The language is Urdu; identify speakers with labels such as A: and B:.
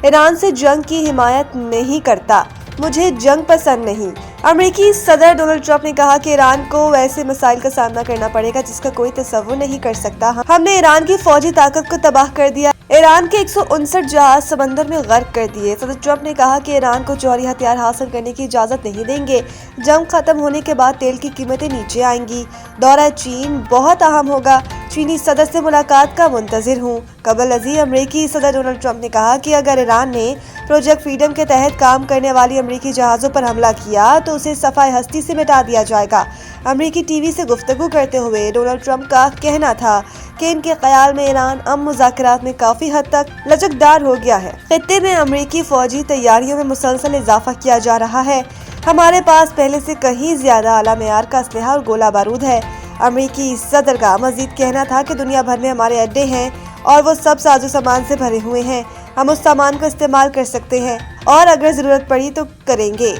A: ایران سے جنگ کی حمایت نہیں کرتا، مجھے جنگ پسند نہیں۔ امریکی صدر ڈونلڈ ٹرمپ نے کہا کہ ایران کو ویسے مسائل کا سامنا کرنا پڑے گا جس کا کوئی تصور نہیں کر سکتا۔ ہم نے ایران کی فوجی طاقت کو تباہ کر دیا، ایران کے 159 جہاز سمندر میں غرق کر دیے۔ صدر ٹرمپ نے کہا کہ ایران کو جوہری ہتھیار حاصل کرنے کی اجازت نہیں دیں گے۔ جنگ ختم ہونے کے بعد تیل کی قیمتیں نیچے آئیں گی۔ دورہ چین بہت اہم ہوگا، چینی صدر سے ملاقات کا منتظر ہوں۔ قبل ازیں امریکی صدر ڈونلڈ ٹرمپ نے کہا کہ اگر ایران نے پروجیکٹ فریڈم کے تحت کام کرنے والی امریکی جہازوں پر حملہ کیا تو اسے صفحہ ہستی سے مٹا دیا جائے گا۔ امریکی ٹی وی سے گفتگو کرتے ہوئے ڈونلڈ ٹرمپ کا کہنا تھا کہ ان کے خیال میں ایران امن مذاکرات میں کافی حد تک لچکدار ہو گیا ہے۔ خطے میں امریکی فوجی تیاریوں میں مسلسل اضافہ کیا جا رہا ہے۔ ہمارے پاس پہلے سے کہیں زیادہ اعلیٰ معیار کا اسلحہ اور گولہ بارود ہے۔ امریکی صدر کا مزید کہنا تھا کہ دنیا بھر میں ہمارے اڈے ہیں اور وہ سب ساز و سامان سے بھرے ہوئے ہیں۔ ہم اس سامان کو استعمال کر سکتے ہیں اور اگر ضرورت پڑی تو کریں گے۔